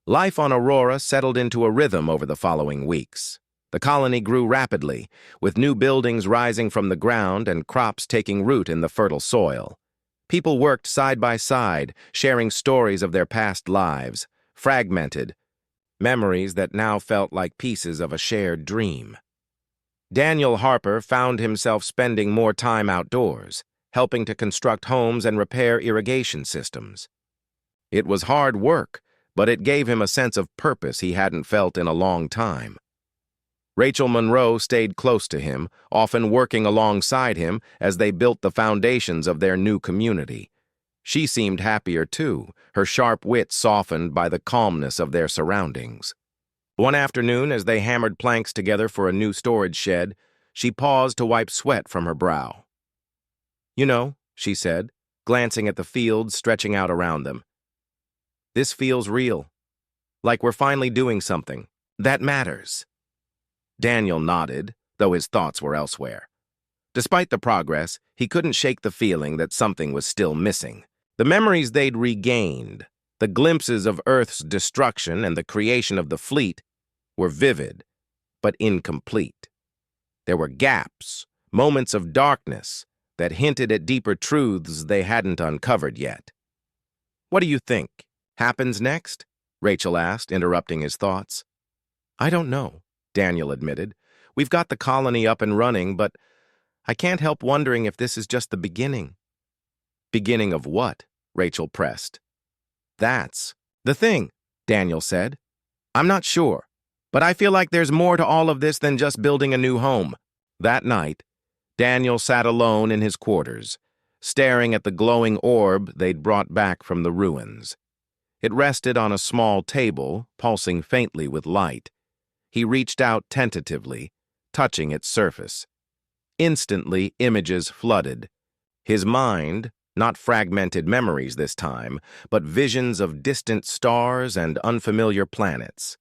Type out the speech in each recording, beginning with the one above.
Life on Aurora settled into a rhythm over the following weeks. The colony grew rapidly, with new buildings rising from the ground and crops taking root in the fertile soil. People worked side by side, sharing stories of their past lives, fragmented, memories that now felt like pieces of a shared dream. Daniel Harper found himself spending more time outdoors, helping to construct homes and repair irrigation systems. It was hard work, but it gave him a sense of purpose he hadn't felt in a long time. Rachel Monroe stayed close to him, often working alongside him as they built the foundations of their new community. She seemed happier too, her sharp wit softened by the calmness of their surroundings. One afternoon, as they hammered planks together for a new storage shed, she paused to wipe sweat from her brow. "You know," she said, glancing at the fields stretching out around them, "this feels real. Like we're finally doing something that matters." Daniel nodded, though his thoughts were elsewhere. Despite the progress, he couldn't shake the feeling that something was still missing. The memories they'd regained, the glimpses of Earth's destruction and the creation of the fleet, were vivid, but incomplete. There were gaps, moments of darkness, that hinted at deeper truths they hadn't uncovered yet. "What do you think happens next?" Rachel asked, interrupting his thoughts. "I don't know," Daniel admitted. "We've got the colony up and running, but I can't help wondering if this is just the beginning." "Beginning of what?" Rachel pressed. "That's the thing," Daniel said. "I'm not sure, but I feel like there's more to all of this than just building a new home." That night, Daniel sat alone in his quarters, staring at the glowing orb they'd brought back from the ruins. It rested on a small table, pulsing faintly with light. He reached out tentatively, touching its surface. Instantly, images flooded. His mind, not fragmented memories this time, but visions of distant stars and unfamiliar planets.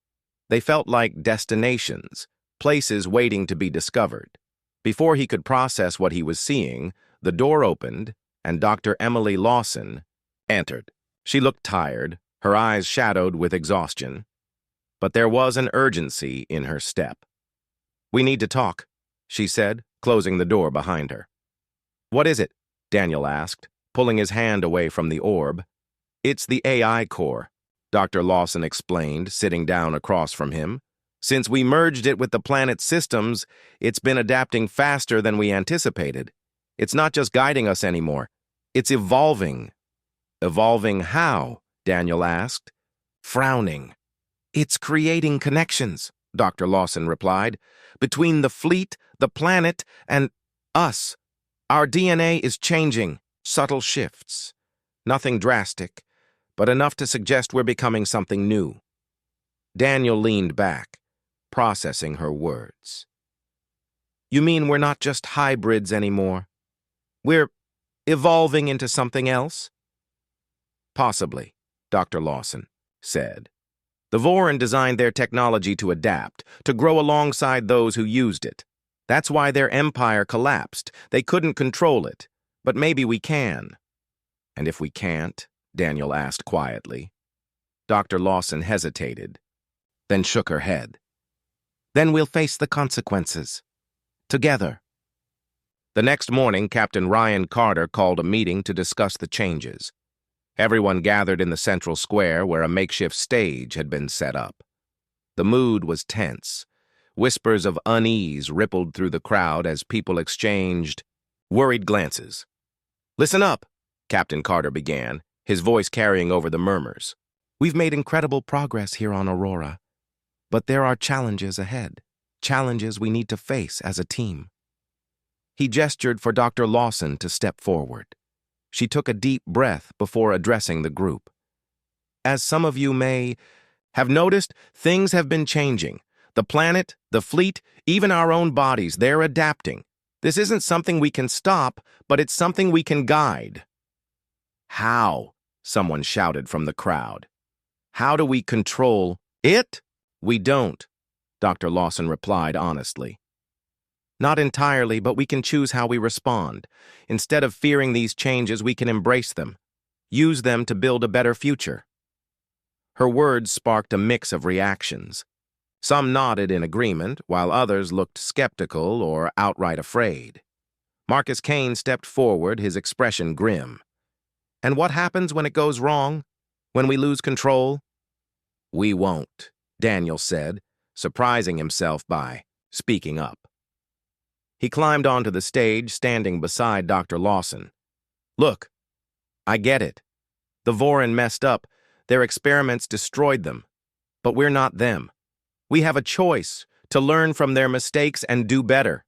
They felt like destinations, places waiting to be discovered. Before he could process what he was seeing, the door opened, and Dr. Emily Lawson entered. She looked tired, her eyes shadowed with exhaustion. But there was an urgency in her step. "We need to talk," she said, closing the door behind her. "What is it?" Daniel asked, pulling his hand away from the orb. "It's the AI core," Dr. Lawson explained, sitting down across from him. "Since we merged it with the planet's systems, it's been adapting faster than we anticipated. It's not just guiding us anymore. It's evolving." "Evolving how?" Daniel asked, frowning. "It's creating connections," Dr. Lawson replied, "between the fleet, the planet, and us. Our DNA is changing, subtle shifts. Nothing drastic, but enough to suggest we're becoming something new." Daniel leaned back, processing her words. "You mean we're not just hybrids anymore? We're evolving into something else?" "Possibly," Dr. Lawson said. "The Voran designed their technology to adapt, to grow alongside those who used it. That's why their empire collapsed. They couldn't control it. But maybe we can." "And if we can't?" Daniel asked quietly. Dr. Lawson hesitated, then shook her head. "Then we'll face the consequences. Together." The next morning, Captain Ryan Carter called a meeting to discuss the changes. Everyone gathered in the central square where a makeshift stage had been set up. The mood was tense. Whispers of unease rippled through the crowd as people exchanged worried glances. "Listen up," Captain Carter began, his voice carrying over the murmurs. "We've made incredible progress here on Aurora, but there are challenges ahead, challenges we need to face as a team." He gestured for Dr. Lawson to step forward. She took a deep breath before addressing the group. "As some of you may have noticed, things have been changing. The planet, the fleet, even our own bodies, they're adapting. This isn't something we can stop, but it's something we can guide." "How?" someone shouted from the crowd. "How do we control it?" "We don't," Dr. Lawson replied honestly. "Not entirely, but we can choose how we respond. Instead of fearing these changes, we can embrace them. Use them to build a better future." Her words sparked a mix of reactions. Some nodded in agreement, while others looked skeptical or outright afraid. Marcus Kane stepped forward, his expression grim. "And what happens when it goes wrong? When we lose control?" "We won't," Daniel said, surprising himself by speaking up. He climbed onto the stage, standing beside Dr. Lawson. "Look, I get it. The Vorin messed up. Their experiments destroyed them. But we're not them. We have a choice to learn from their mistakes and do better."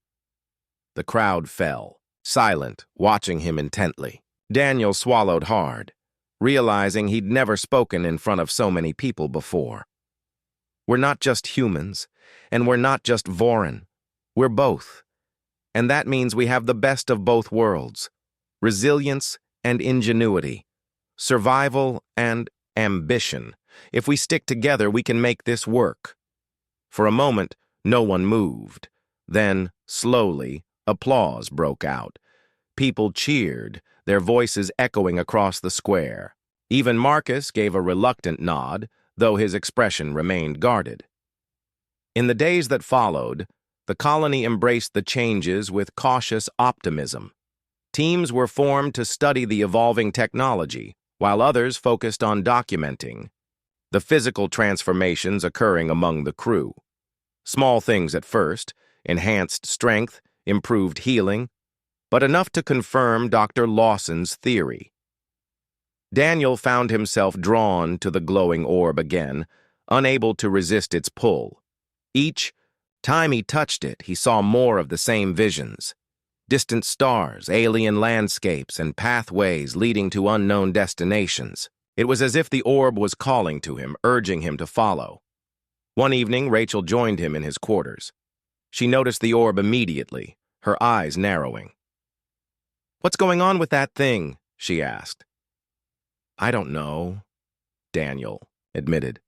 The crowd fell, silent, watching him intently. Daniel swallowed hard, realizing he'd never spoken in front of so many people before. "We're not just humans, and we're not just Vorin. We're both. And that means we have the best of both worlds: resilience and ingenuity, survival and ambition. If we stick together, we can make this work." For a moment, no one moved. Then, slowly, applause broke out. People cheered, their voices echoing across the square. Even Marcus gave a reluctant nod, though his expression remained guarded. In the days that followed, the colony embraced the changes with cautious optimism. Teams were formed to study the evolving technology, while others focused on documenting the physical transformations occurring among the crew. Small things at first: enhanced strength, improved healing, but enough to confirm Dr. Lawson's theory. Daniel found himself drawn to the glowing orb again, unable to resist its pull. Each time he touched it, he saw more of the same visions: distant stars, alien landscapes, and pathways leading to unknown destinations. It was as if the orb was calling to him, urging him to follow. One evening, Rachel joined him in his quarters. She noticed the orb immediately, her eyes narrowing. "What's going on with that thing?" she asked. "I don't know," Daniel admitted.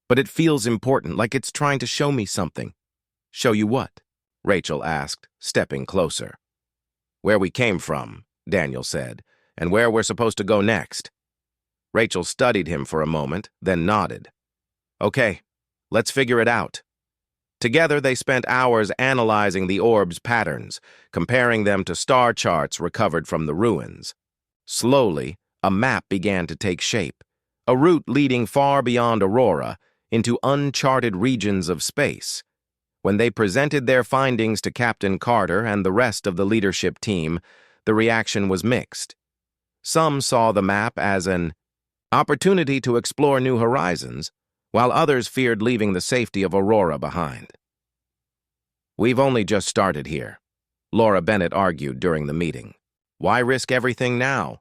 "But it feels important, like it's trying to show me something." "Show you what?" Rachel asked, stepping closer. "Where we came from," Daniel said, "and where we're supposed to go next." Rachel studied him for a moment, then nodded. "Okay, let's figure it out." Together, they spent hours analyzing the orb's patterns, comparing them to star charts recovered from the ruins. Slowly, a map began to take shape, a route leading far beyond Aurora into uncharted regions of space. When they presented their findings to Captain Carter and the rest of the leadership team, the reaction was mixed. Some saw the map as an opportunity to explore new horizons, while others feared leaving the safety of Aurora behind. "We've only just started here," Laura Bennett argued during the meeting. "Why risk everything now?"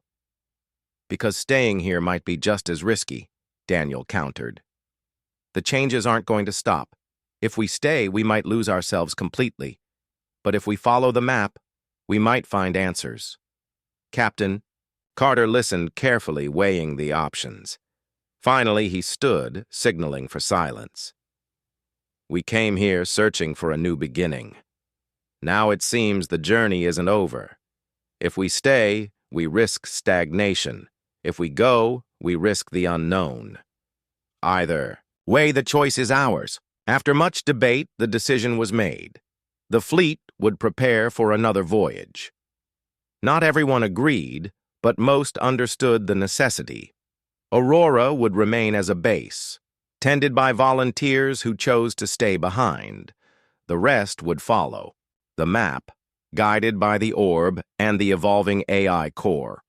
"Because staying here might be just as risky," Daniel countered. "The changes aren't going to stop. If we stay, we might lose ourselves completely. But if we follow the map, we might find answers." "Captain," Carter listened carefully, weighing the options. Finally, he stood, signaling for silence. "We came here searching for a new beginning. Now it seems the journey isn't over. If we stay, we risk stagnation. If we go, we risk the unknown. Either way, the choice is ours." After much debate, the decision was made. The fleet would prepare for another voyage. Not everyone agreed, but most understood the necessity. Aurora would remain as a base, tended by volunteers who chose to stay behind. The rest would follow. The map, guided by the orb and the evolving AI core.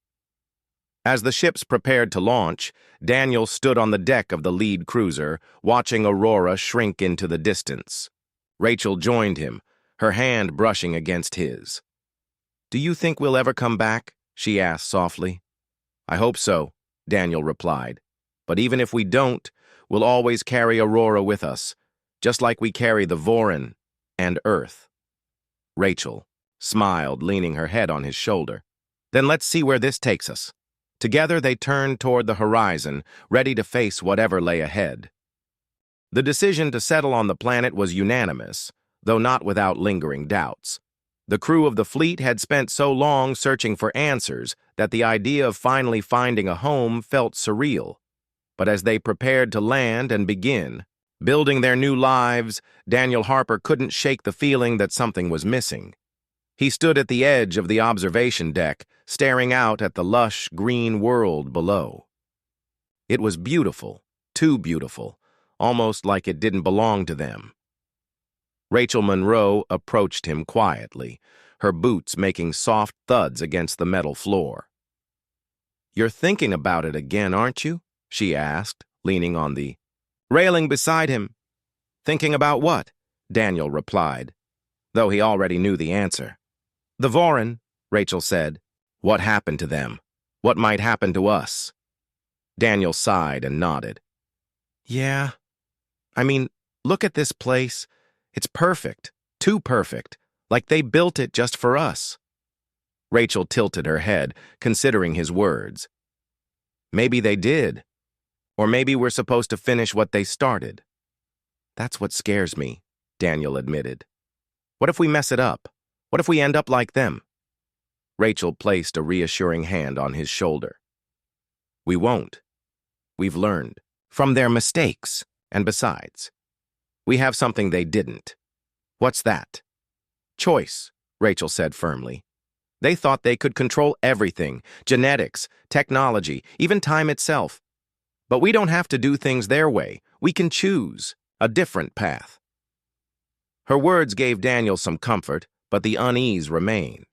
As the ships prepared to launch, Daniel stood on the deck of the lead cruiser, watching Aurora shrink into the distance. Rachel joined him, her hand brushing against his. "Do you think we'll ever come back?" she asked softly. "I hope so," Daniel replied. "But even if we don't, we'll always carry Aurora with us, just like we carry the Vorin and Earth." Rachel smiled, leaning her head on his shoulder. "Then let's see where this takes us." Together they turned toward the horizon, ready to face whatever lay ahead. The decision to settle on the planet was unanimous, though not without lingering doubts. The crew of the fleet had spent so long searching for answers that the idea of finally finding a home felt surreal. But as they prepared to land and begin, building their new lives, Daniel Harper couldn't shake the feeling that something was missing. He stood at the edge of the observation deck, staring out at the lush, green world below. It was beautiful, too beautiful, almost like it didn't belong to them. Rachel Monroe approached him quietly, her boots making soft thuds against the metal floor. "You're thinking about it again, aren't you?" she asked, leaning on the railing beside him. "Thinking about what?" Daniel replied, though he already knew the answer. "The Vorin," Rachel said. "What happened to them? What might happen to us?" Daniel sighed and nodded. "Yeah. I mean, look at this place. It's perfect, too perfect, like they built it just for us." Rachel tilted her head, considering his words. "Maybe they did. Or maybe we're supposed to finish what they started." "That's what scares me," Daniel admitted. "What if we mess it up? What if we end up like them?" Rachel placed a reassuring hand on his shoulder. "We won't. We've learned from their mistakes, and besides, we have something they didn't." "What's that?" "Choice," Rachel said firmly. "They thought they could control everything, genetics, technology, even time itself. But we don't have to do things their way. We can choose a different path." Her words gave Daniel some comfort, but the unease remained.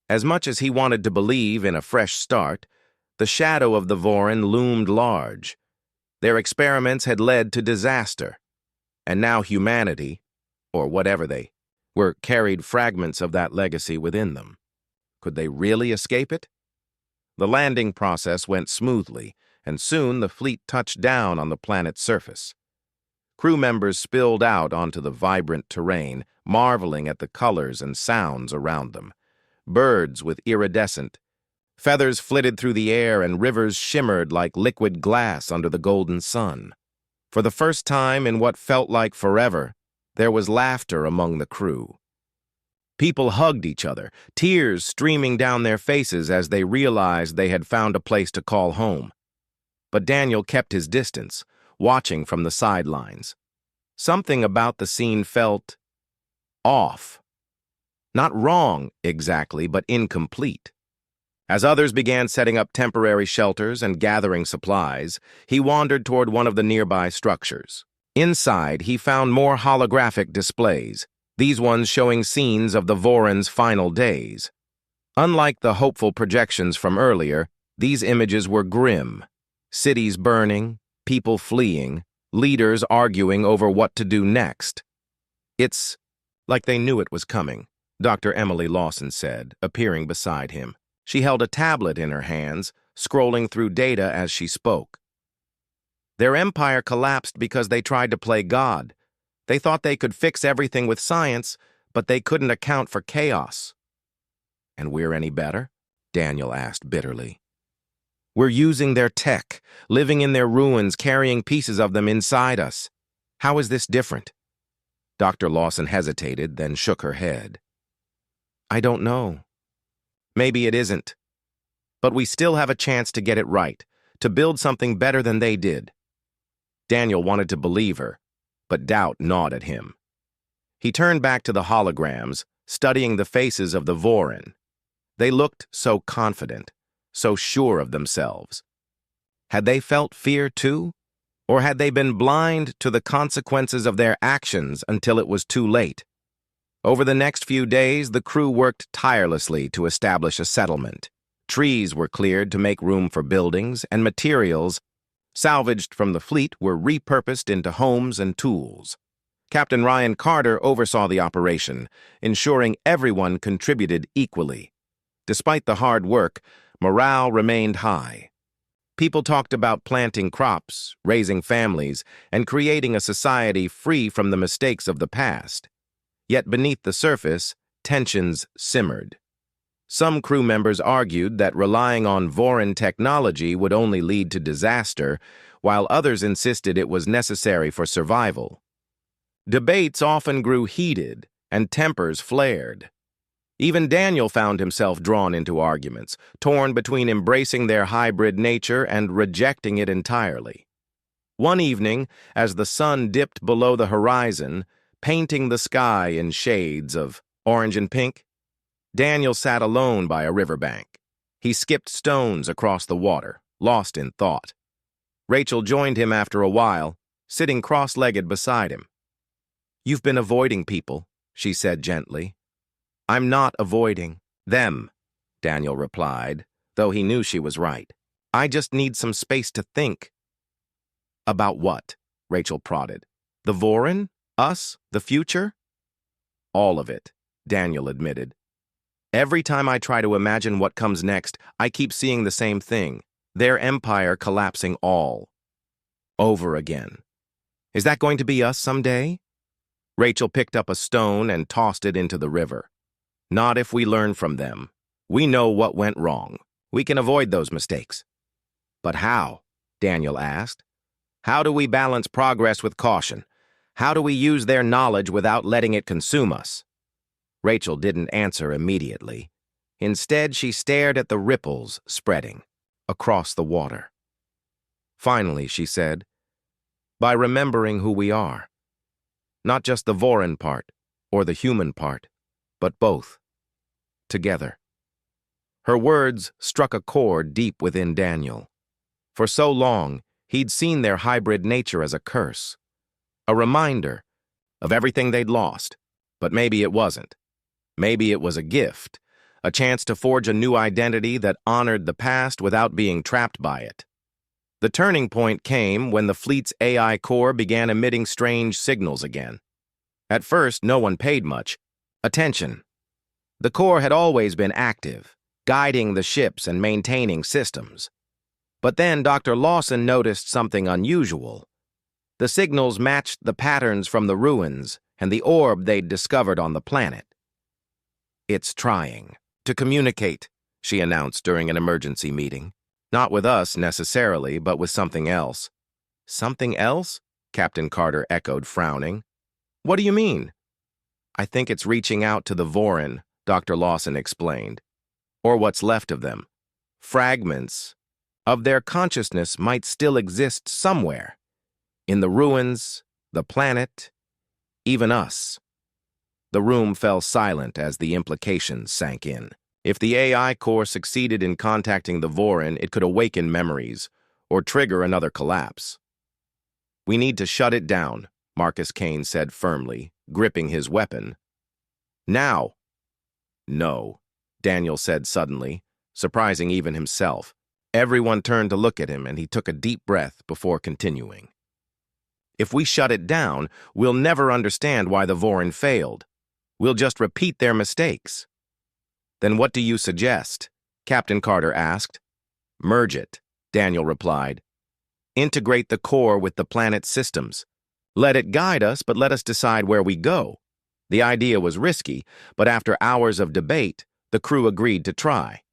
As much as he wanted to believe in a fresh start, the shadow of the Vorin loomed large. Their experiments had led to disaster, and now humanity, or whatever they were, carried fragments of that legacy within them. Could they really escape it? The landing process went smoothly, and soon the fleet touched down on the planet's surface. Crew members spilled out onto the vibrant terrain, marveling at the colors and sounds around them. Birds with iridescent feathers flitted through the air, and rivers shimmered like liquid glass under the golden sun. For the first time in what felt like forever, there was laughter among the crew. People hugged each other, tears streaming down their faces as they realized they had found a place to call home. But Daniel kept his distance, watching from the sidelines. Something about the scene felt off. Not wrong, exactly, but incomplete. As others began setting up temporary shelters and gathering supplies, he wandered toward one of the nearby structures. Inside, he found more holographic displays, these ones showing scenes of the Vorin's final days. Unlike the hopeful projections from earlier, these images were grim. Cities burning, people fleeing, leaders arguing over what to do next. "It's like they knew it was coming," Dr. Emily Lawson said, appearing beside him. She held a tablet in her hands, scrolling through data as she spoke. "Their empire collapsed because they tried to play God. They thought they could fix everything with science, but they couldn't account for chaos." "And we're any better?" Daniel asked bitterly. "We're using their tech, living in their ruins, carrying pieces of them inside us. How is this different?" Dr. Lawson hesitated, then shook her head. "I don't know. Maybe it isn't. But we still have a chance to get it right, to build something better than they did." Daniel wanted to believe her, but doubt gnawed at him. He turned back to the holograms, studying the faces of the Vorin. They looked so confident, so sure of themselves. Had they felt fear too? Or had they been blind to the consequences of their actions until it was too late? Over the next few days, the crew worked tirelessly to establish a settlement. Trees were cleared to make room for buildings, and materials salvaged from the fleet were repurposed into homes and tools. Captain Ryan Carter oversaw the operation, ensuring everyone contributed equally. Despite the hard work, morale remained high. People talked about planting crops, raising families, and creating a society free from the mistakes of the past. Yet beneath the surface, tensions simmered. Some crew members argued that relying on Vorin technology would only lead to disaster, while others insisted it was necessary for survival. Debates often grew heated, and tempers flared. Even Daniel found himself drawn into arguments, torn between embracing their hybrid nature and rejecting it entirely. One evening, as the sun dipped below the horizon, painting the sky in shades of orange and pink, Daniel sat alone by a riverbank. He skipped stones across the water, lost in thought. Rachel joined him after a while, sitting cross-legged beside him. "You've been avoiding people," she said gently. "I'm not avoiding them," Daniel replied, though he knew she was right. "I just need some space to think." "About what?" Rachel prodded. "The Vorin? Us? The future?" "All of it," Daniel admitted. "Every time I try to imagine what comes next, I keep seeing the same thing. Their empire collapsing all over again. Is that going to be us someday?" Rachel picked up a stone and tossed it into the river. "Not if we learn from them. We know what went wrong. We can avoid those mistakes." "But how?" Daniel asked. "How do we balance progress with caution? How do we use their knowledge without letting it consume us?" Rachel didn't answer immediately. Instead, she stared at the ripples spreading across the water. Finally, she said, "By remembering who we are. Not just the Vorin part or the human part, but both. Together." Her words struck a chord deep within Daniel. For so long, he'd seen their hybrid nature as a curse, a reminder of everything they'd lost. But maybe it wasn't. Maybe it was a gift, a chance to forge a new identity that honored the past without being trapped by it. The turning point came when the fleet's AI core began emitting strange signals again. At first, no one paid much attention. The core had always been active, guiding the ships and maintaining systems. But then Dr. Lawson noticed something unusual. The signals matched the patterns from the ruins and the orb they'd discovered on the planet. "It's trying to communicate," she announced during an emergency meeting. "Not with us, necessarily, but with something else." "Something else?" Captain Carter echoed, frowning. "What do you mean?" "I think it's reaching out to the Vorin," Dr. Lawson explained. "Or what's left of them. Fragments of their consciousness might still exist somewhere. In the ruins, the planet, even us." The room fell silent as the implications sank in. If the AI core succeeded in contacting the Vorin, it could awaken memories or trigger another collapse. "We need to shut it down," Marcus Kane said firmly, gripping his weapon. "Now." "No," Daniel said suddenly, surprising even himself. Everyone turned to look at him, and he took a deep breath before continuing. "If we shut it down, we'll never understand why the Vorin failed. We'll just repeat their mistakes." "Then what do you suggest?" Captain Carter asked. "Merge it," Daniel replied. "Integrate the core with the planet's systems. Let it guide us, but let us decide where we go." The idea was risky, but after hours of debate, the crew agreed to try.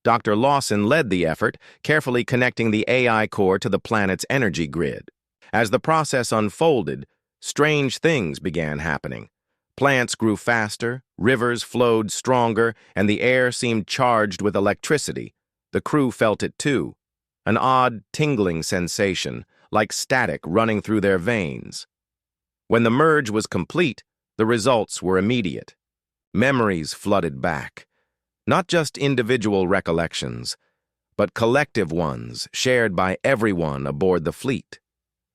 Dr. Lawson led the effort, carefully connecting the AI core to the planet's energy grid. As the process unfolded, strange things began happening. Plants grew faster, rivers flowed stronger, and the air seemed charged with electricity. The crew felt it too, an odd, tingling sensation, like static running through their veins. When the merge was complete, the results were immediate. Memories flooded back. Not just individual recollections, but collective ones shared by everyone aboard the fleet.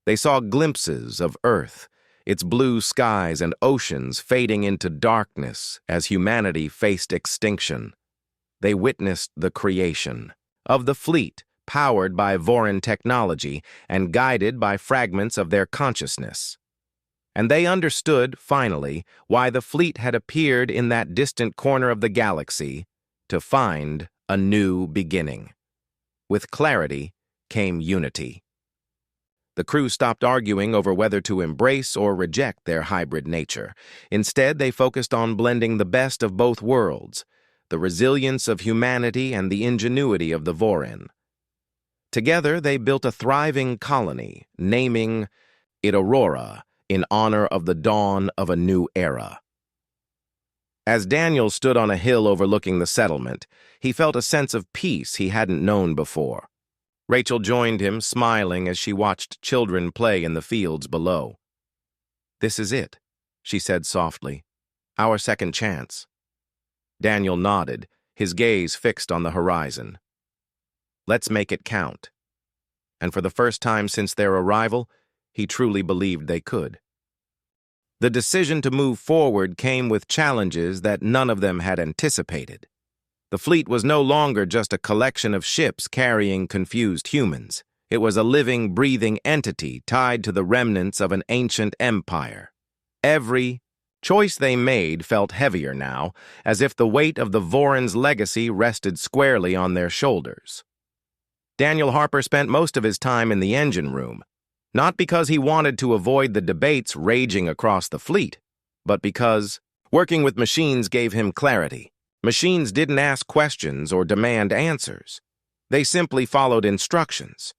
They saw glimpses of Earth, its blue skies and oceans fading into darkness as humanity faced extinction. They witnessed the creation of the fleet, powered by Vorin technology and guided by fragments of their consciousness. And they understood, finally, why the fleet had appeared in that distant corner of the galaxy to find a new beginning. With clarity came unity. The crew stopped arguing over whether to embrace or reject their hybrid nature. Instead, they focused on blending the best of both worlds, the resilience of humanity and the ingenuity of the Vorin. Together, they built a thriving colony, naming it Aurora, in honor of the dawn of a new era. As Daniel stood on a hill overlooking the settlement, he felt a sense of peace he hadn't known before. Rachel joined him, smiling as she watched children play in the fields below. "This is it," she said softly. "Our second chance." Daniel nodded, his gaze fixed on the horizon. "Let's make it count." And for the first time since their arrival, he truly believed they could. The decision to move forward came with challenges that none of them had anticipated. The fleet was no longer just a collection of ships carrying confused humans. It was a living, breathing entity tied to the remnants of an ancient empire. Every choice they made felt heavier now, as if the weight of the Vorens' legacy rested squarely on their shoulders. Daniel Harper spent most of his time in the engine room, not because he wanted to avoid the debates raging across the fleet, but because working with machines gave him clarity. Machines didn't ask questions or demand answers. They simply followed instructions.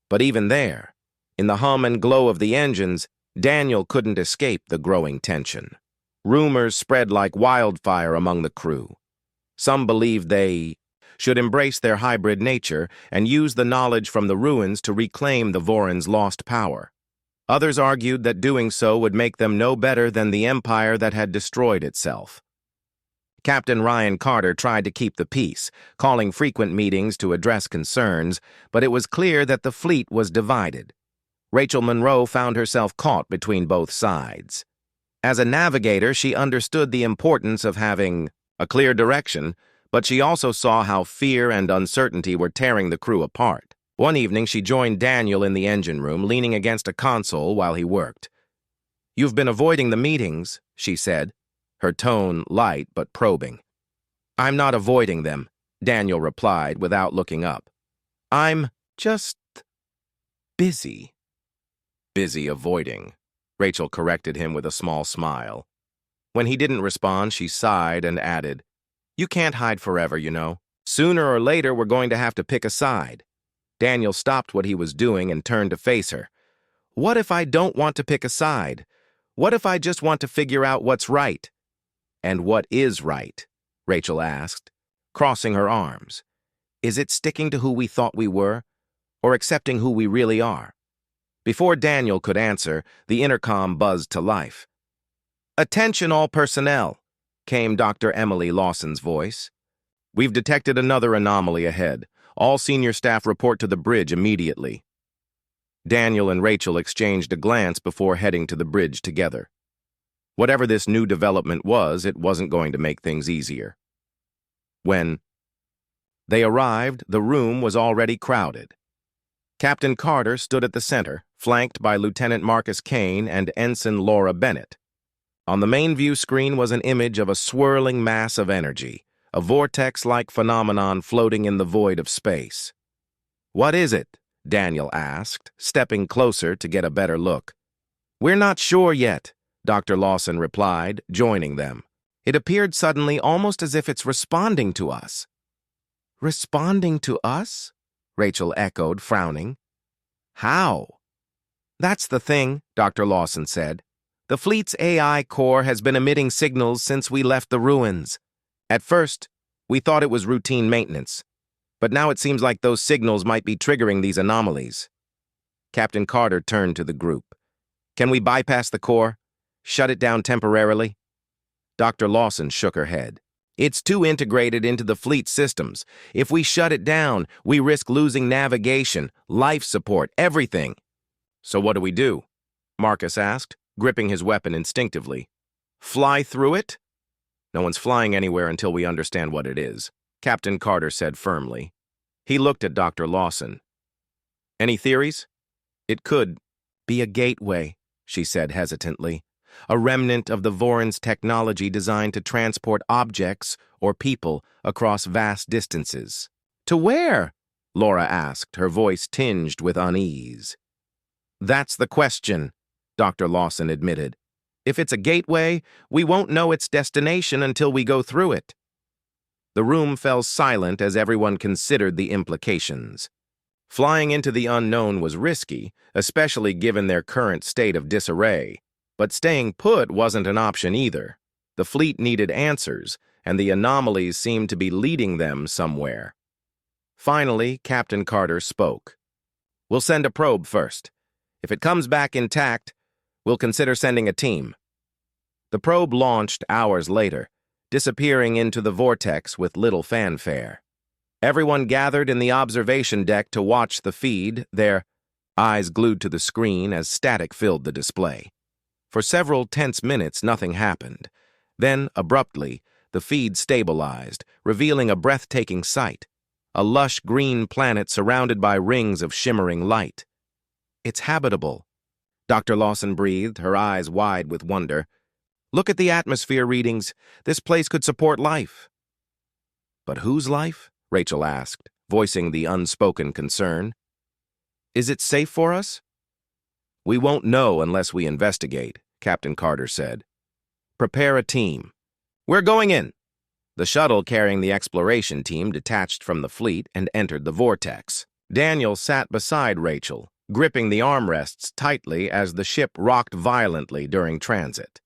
But even there, in the hum and glow of the engines, Daniel couldn't escape the growing tension. Rumors spread like wildfire among the crew. Some believed they should embrace their hybrid nature and use the knowledge from the ruins to reclaim the Vorens' lost power. Others argued that doing so would make them no better than the empire that had destroyed itself. Captain Ryan Carter tried to keep the peace, calling frequent meetings to address concerns, but it was clear that the fleet was divided. Rachel Monroe found herself caught between both sides. As a navigator, she understood the importance of having a clear direction, but she also saw how fear and uncertainty were tearing the crew apart. One evening, she joined Daniel in the engine room, leaning against a console while he worked. "You've been avoiding the meetings," she said, her tone light but probing. "I'm not avoiding them," Daniel replied without looking up. "I'm just busy." "Busy avoiding," Rachel corrected him with a small smile. When he didn't respond, she sighed and added, "You can't hide forever, you know. Sooner or later, we're going to have to pick a side." Daniel stopped what he was doing and turned to face her. "What if I don't want to pick a side? What if I just want to figure out what's right?" "And what is right?" Rachel asked, crossing her arms. "Is it sticking to who we thought we were, or accepting who we really are?" Before Daniel could answer, the intercom buzzed to life. "Attention all personnel," came Dr. Emily Lawson's voice. "We've detected another anomaly ahead. All senior staff report to the bridge immediately." Daniel and Rachel exchanged a glance before heading to the bridge together. Whatever this new development was, it wasn't going to make things easier. When they arrived, the room was already crowded. Captain Carter stood at the center, flanked by Lieutenant Marcus Kane and Ensign Laura Bennett. On the main view screen was an image of a swirling mass of energy, a vortex-like phenomenon floating in the void of space. "What is it?" Daniel asked, stepping closer to get a better look. "We're not sure yet," Dr. Lawson replied, joining them. "It appeared suddenly, almost as if it's responding to us." "Responding to us?" Rachel echoed, frowning. "How?" "That's the thing," Dr. Lawson said. "The fleet's AI core has been emitting signals since we left the ruins. At first, we thought it was routine maintenance, but now it seems like those signals might be triggering these anomalies." Captain Carter turned to the group. "Can we bypass the core? Shut it down temporarily?" Dr. Lawson shook her head. "It's too integrated into the fleet systems. If we shut it down, we risk losing navigation, life support, everything." "So what do we do?" Marcus asked, gripping his weapon instinctively. "Fly through it?" "No one's flying anywhere until we understand what it is," Captain Carter said firmly. He looked at Dr. Lawson. "Any theories?" "It could be a gateway," she said hesitantly. "A remnant of the Vorens' technology designed to transport objects or people across vast distances." "To where?" Laura asked, her voice tinged with unease. "That's the question," Dr. Lawson admitted. "If it's a gateway, we won't know its destination until we go through it." The room fell silent as everyone considered the implications. Flying into the unknown was risky, especially given their current state of disarray. But staying put wasn't an option either. The fleet needed answers, and the anomalies seemed to be leading them somewhere. Finally, Captain Carter spoke. "We'll send a probe first. If it comes back intact, we'll consider sending a team." The probe launched hours later, disappearing into the vortex with little fanfare. Everyone gathered in the observation deck to watch the feed, their eyes glued to the screen as static filled the display. For several tense minutes, nothing happened. Then, abruptly, the feed stabilized, revealing a breathtaking sight, a lush green planet surrounded by rings of shimmering light. "It's habitable," Dr. Lawson breathed, her eyes wide with wonder. "Look at the atmosphere readings. This place could support life." "But whose life?" Rachel asked, voicing the unspoken concern. "Is it safe for us?" "We won't know unless we investigate," Captain Carter said. "Prepare a team." "We're going in." The shuttle carrying the exploration team detached from the fleet and entered the vortex. Daniel sat beside Rachel, gripping the armrests tightly as the ship rocked violently during transit.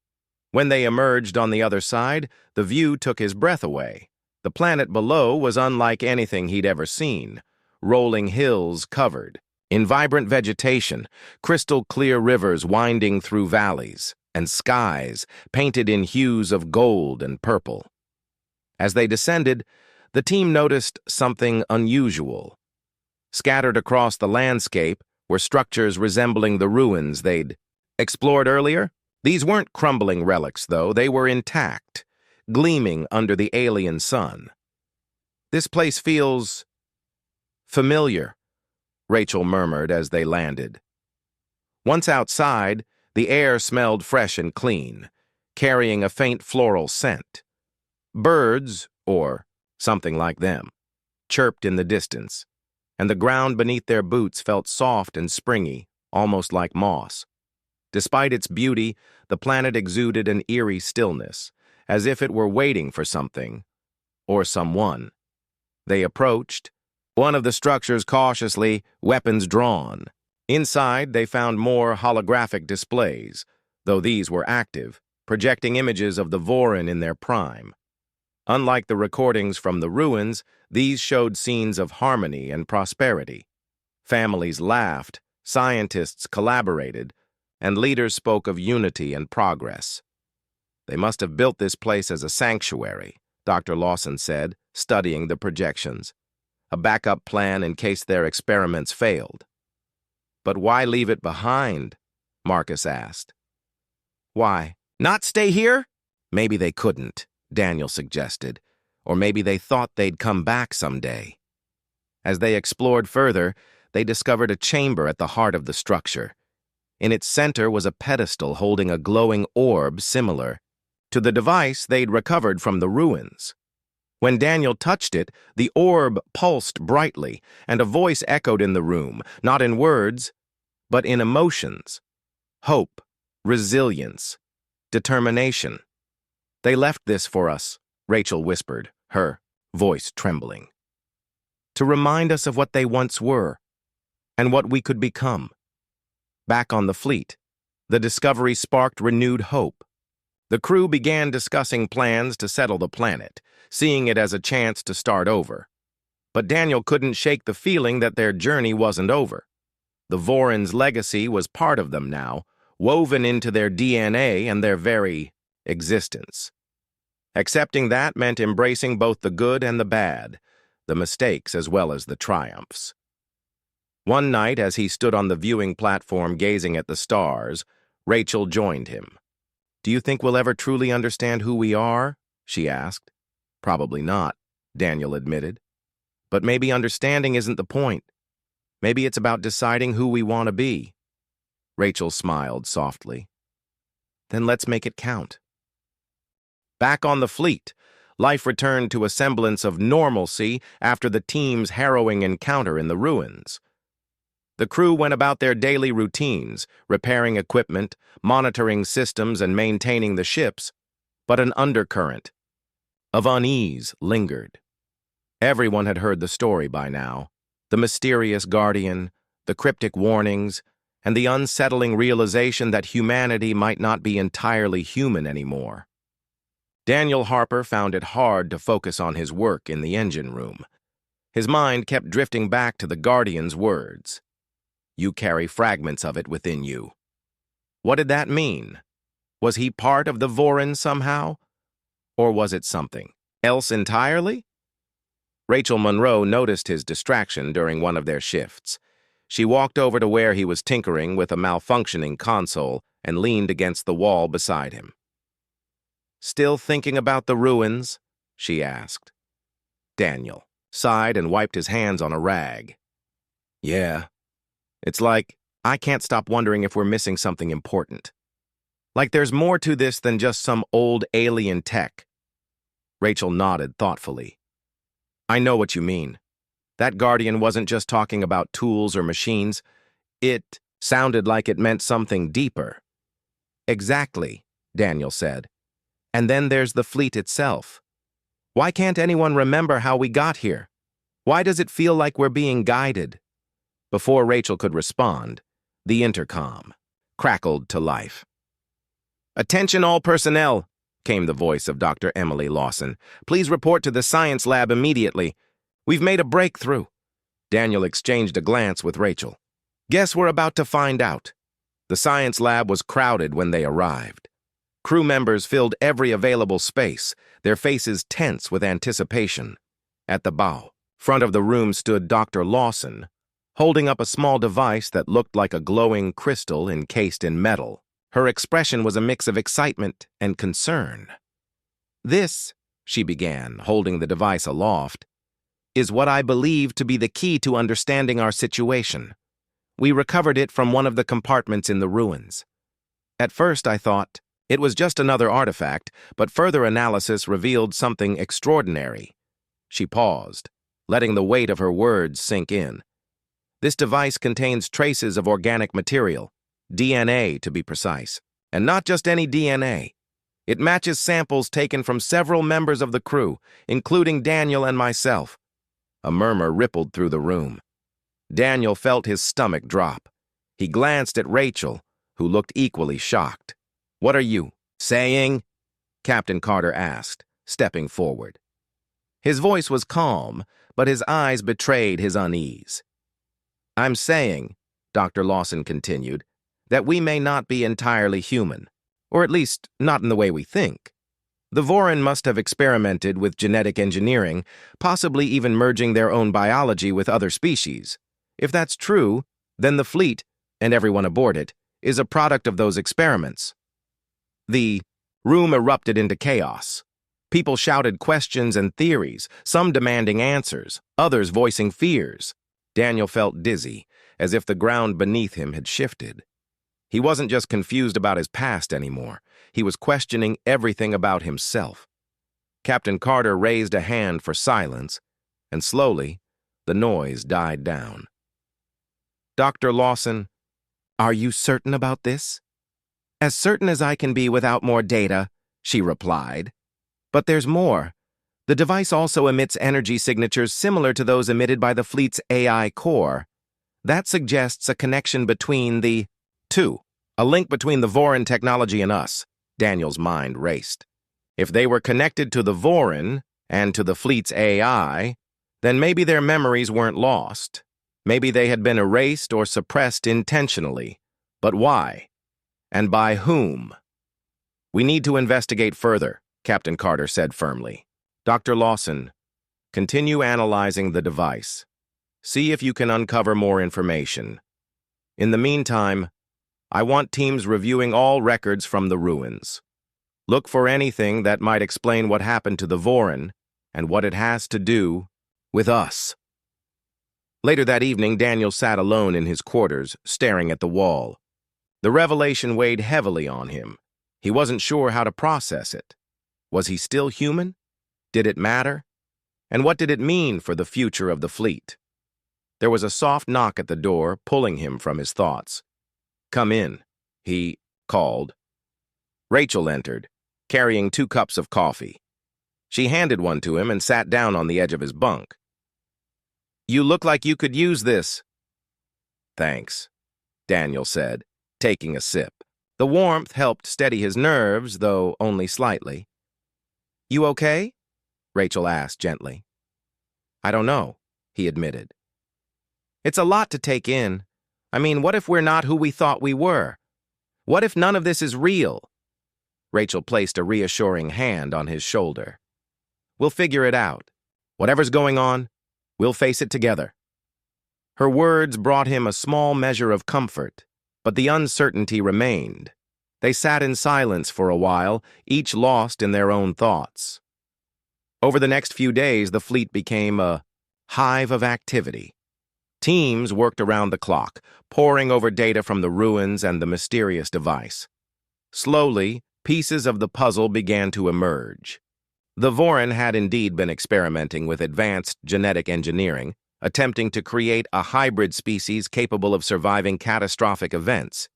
When they emerged on the other side, the view took his breath away. The planet below was unlike anything he'd ever seen. Rolling hills covered in vibrant vegetation, crystal-clear rivers winding through valleys, and skies painted in hues of gold and purple. As they descended, the team noticed something unusual. Scattered across the landscape were structures resembling the ruins they'd explored earlier. These weren't crumbling relics, though. They were intact, gleaming under the alien sun. "This place feels familiar," Rachel murmured as they landed. Once outside, the air smelled fresh and clean, carrying a faint floral scent. Birds, or something like them, chirped in the distance, and the ground beneath their boots felt soft and springy, almost like moss. Despite its beauty, the planet exuded an eerie stillness, as if it were waiting for something, or someone. They approached, one of the structures cautiously, weapons drawn. Inside, they found more holographic displays, though these were active, projecting images of the Vorin in their prime. Unlike the recordings from the ruins, these showed scenes of harmony and prosperity. Families laughed, scientists collaborated, and leaders spoke of unity and progress. "They must have built this place as a sanctuary," Dr. Lawson said, studying the projections. "A backup plan in case their experiments failed." "But why leave it behind?" Marcus asked. "Why? Not stay here?" "Maybe they couldn't," Daniel suggested, "or maybe they thought they'd come back someday." As they explored further, they discovered a chamber at the heart of the structure. In its center was a pedestal holding a glowing orb similar to the device they'd recovered from the ruins. When Daniel touched it, the orb pulsed brightly, and a voice echoed in the room, not in words, but in emotions. Hope, resilience, determination. "They left this for us," Rachel whispered, her voice trembling. "To remind us of what they once were, and what we could become." Back on the fleet, the discovery sparked renewed hope. The crew began discussing plans to settle the planet, seeing it as a chance to start over. But Daniel couldn't shake the feeling that their journey wasn't over. The Vorin's legacy was part of them now, woven into their DNA and their very existence. Accepting that meant embracing both the good and the bad, the mistakes as well as the triumphs. One night, as he stood on the viewing platform gazing at the stars, Rachel joined him. "Do you think we'll ever truly understand who we are?" she asked. "Probably not," Daniel admitted. "But maybe understanding isn't the point. Maybe it's about deciding who we want to be." Rachel smiled softly. "Then let's make it count." Back on the fleet, life returned to a semblance of normalcy after the team's harrowing encounter in the ruins. The crew went about their daily routines, repairing equipment, monitoring systems, and maintaining the ships, but an undercurrent of unease lingered. Everyone had heard the story by now, the mysterious guardian, the cryptic warnings, and the unsettling realization that humanity might not be entirely human anymore. Daniel Harper found it hard to focus on his work in the engine room. His mind kept drifting back to the Guardian's words. You carry fragments of it within you. What did that mean? Was he part of the Vorin somehow? Or was it something else entirely? Rachel Monroe noticed his distraction during one of their shifts. She walked over to where he was tinkering with a malfunctioning console and leaned against the wall beside him. Still thinking about the ruins? She asked. Daniel sighed and wiped his hands on a rag. Yeah. It's like, I can't stop wondering if we're missing something important. Like there's more to this than just some old alien tech. Rachel nodded thoughtfully. I know what you mean. That Guardian wasn't just talking about tools or machines. It sounded like it meant something deeper. Exactly, Daniel said. And then there's the fleet itself. Why can't anyone remember how we got here? Why does it feel like we're being guided? Before Rachel could respond, the intercom crackled to life. Attention all personnel, came the voice of Dr. Emily Lawson. Please report to the science lab immediately. We've made a breakthrough. Daniel exchanged a glance with Rachel. Guess we're about to find out. The science lab was crowded when they arrived. Crew members filled every available space, their faces tense with anticipation. At the bow, front of the room stood Dr. Lawson, holding up a small device that looked like a glowing crystal encased in metal. Her expression was a mix of excitement and concern. This, she began, holding the device aloft, is what I believe to be the key to understanding our situation. We recovered it from one of the compartments in the ruins. At first, I thought it was just another artifact, but further analysis revealed something extraordinary. She paused, letting the weight of her words sink in. This device contains traces of organic material, DNA to be precise, and not just any DNA. It matches samples taken from several members of the crew, including Daniel and myself. A murmur rippled through the room. Daniel felt his stomach drop. He glanced at Rachel, who looked equally shocked. What are you saying? Captain Carter asked, stepping forward. His voice was calm, but his eyes betrayed his unease. I'm saying, Dr. Lawson continued, that we may not be entirely human, or at least not in the way we think. The Vorin must have experimented with genetic engineering, possibly even merging their own biology with other species. If that's true, then the fleet, and everyone aboard it, is a product of those experiments. The room erupted into chaos. People shouted questions and theories, some demanding answers, others voicing fears. Daniel felt dizzy, as if the ground beneath him had shifted. He wasn't just confused about his past anymore. He was questioning everything about himself. Captain Carter raised a hand for silence, and slowly, the noise died down. Dr. Lawson, are you certain about this? As certain as I can be without more data, she replied. But there's more. The device also emits energy signatures similar to those emitted by the fleet's AI core. That suggests a connection between the two, a link between the Vorin technology and us. Daniel's mind raced. If they were connected to the Vorin and to the fleet's AI, then maybe their memories weren't lost. Maybe they had been erased or suppressed intentionally. But why? And by whom? We need to investigate further, Captain Carter said firmly. Dr. Lawson, continue analyzing the device. See if you can uncover more information. In the meantime, I want teams reviewing all records from the ruins. Look for anything that might explain what happened to the Vorin and what it has to do with us. Later that evening, Daniel sat alone in his quarters, staring at the wall. The revelation weighed heavily on him. He wasn't sure how to process it. Was he still human? Did it matter? And what did it mean for the future of the fleet? There was a soft knock at the door, pulling him from his thoughts. Come in, he called. Rachel entered, carrying 2 cups of coffee. She handed one to him and sat down on the edge of his bunk. You look like you could use this. Thanks, Daniel said, taking a sip. The warmth helped steady his nerves, though only slightly. You okay? Rachel asked gently. I don't know. he admitted. It's a lot to take in. I mean, what if we're not who we thought we were? What if none of this is real? Rachel placed a reassuring hand on his shoulder. We'll figure it out. Whatever's going on, we'll face it together. Her words brought him a small measure of comfort, but the uncertainty remained. They sat in silence for a while, each lost in their own thoughts. Over the next few days, the fleet became a hive of activity. Teams worked around the clock, poring over data from the ruins and the mysterious device. Slowly, pieces of the puzzle began to emerge. The Vorin had indeed been experimenting with advanced genetic engineering, attempting to create a hybrid species capable of surviving catastrophic events.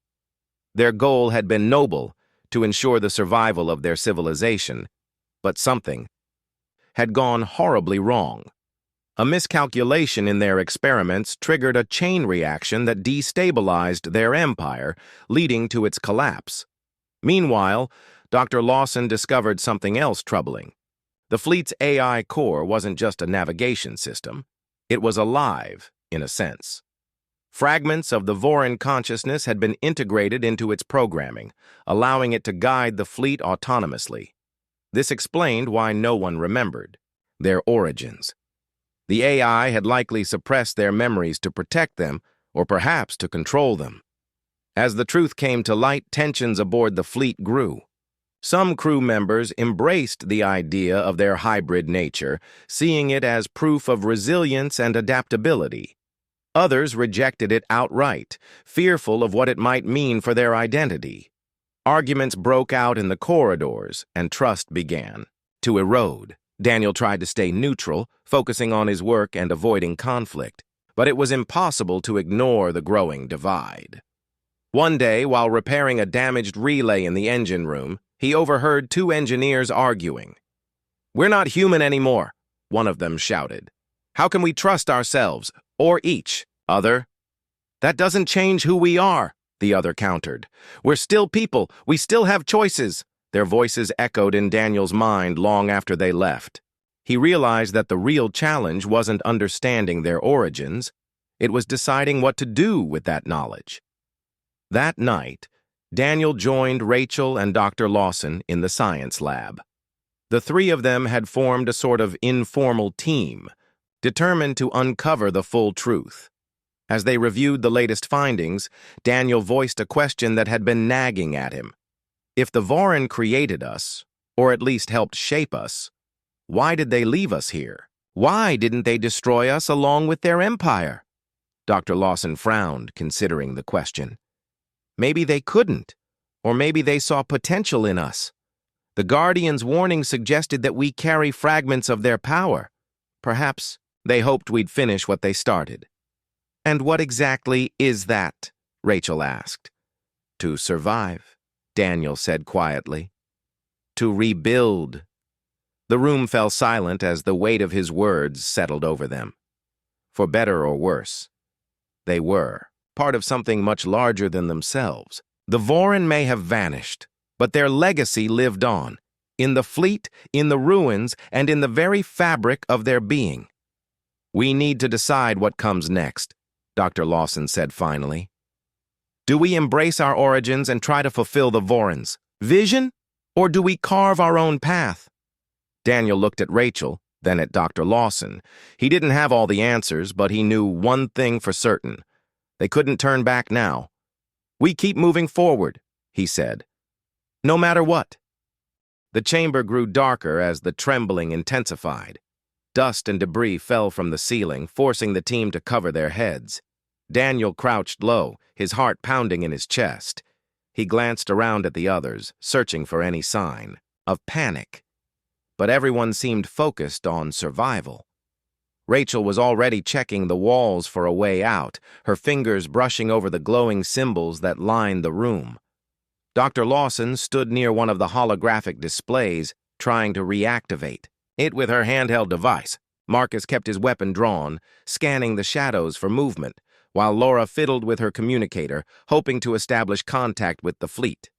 Their goal had been noble, to ensure the survival of their civilization, but something had gone horribly wrong. A miscalculation in their experiments triggered a chain reaction that destabilized their empire, leading to its collapse. Meanwhile, Dr. Lawson discovered something else troubling. The fleet's AI core wasn't just a navigation system. It was alive, in a sense. Fragments of the Vorin consciousness had been integrated into its programming, allowing it to guide the fleet autonomously. This explained why no one remembered their origins. The AI had likely suppressed their memories to protect them, or perhaps to control them. As the truth came to light, tensions aboard the fleet grew. Some crew members embraced the idea of their hybrid nature, seeing it as proof of resilience and adaptability. Others rejected it outright, fearful of what it might mean for their identity. Arguments broke out in the corridors, and trust began to erode. Daniel tried to stay neutral, focusing on his work and avoiding conflict, but it was impossible to ignore the growing divide. One day, while repairing a damaged relay in the engine room, he overheard two engineers arguing. "We're not human anymore," one of them shouted. "How can we trust ourselves, or each other?" "That doesn't change who we are," the other countered. "We're still people. We still have choices." Their voices echoed in Daniel's mind long after they left. He realized that the real challenge wasn't understanding their origins. It was deciding what to do with that knowledge. That night, Daniel joined Rachel and Dr. Lawson in the science lab. The three of them had formed a sort of informal team, determined to uncover the full truth. As they reviewed the latest findings, Daniel voiced a question that had been nagging at him. If the Vorin created us, or at least helped shape us, why did they leave us here? Why didn't they destroy us along with their empire? Dr. Lawson frowned, considering the question. Maybe they couldn't, or maybe they saw potential in us. The Guardian's warning suggested that we carry fragments of their power. Perhaps they hoped we'd finish what they started. "And what exactly is that?" Rachel asked. "To survive," Daniel said quietly. "To rebuild." The room fell silent as the weight of his words settled over them. For better or worse, they were part of something much larger than themselves. The Vorin may have vanished, but their legacy lived on, in the fleet, in the ruins, and in the very fabric of their being. "We need to decide what comes next," Dr. Lawson said finally. "Do we embrace our origins and try to fulfill the Vorin's vision, or do we carve our own path?" Daniel looked at Rachel, then at Dr. Lawson. He didn't have all the answers, but he knew one thing for certain. They couldn't turn back now. "We keep moving forward," he said. "No matter what." The chamber grew darker as the trembling intensified. Dust and debris fell from the ceiling, forcing the team to cover their heads. Daniel crouched low, his heart pounding in his chest. He glanced around at the others, searching for any sign of panic. But everyone seemed focused on survival. Rachel was already checking the walls for a way out, her fingers brushing over the glowing symbols that lined the room. Dr. Lawson stood near one of the holographic displays, trying to reactivate it with her handheld device. Marcus kept his weapon drawn, scanning the shadows for movement, while Laura fiddled with her communicator, hoping to establish contact with the fleet.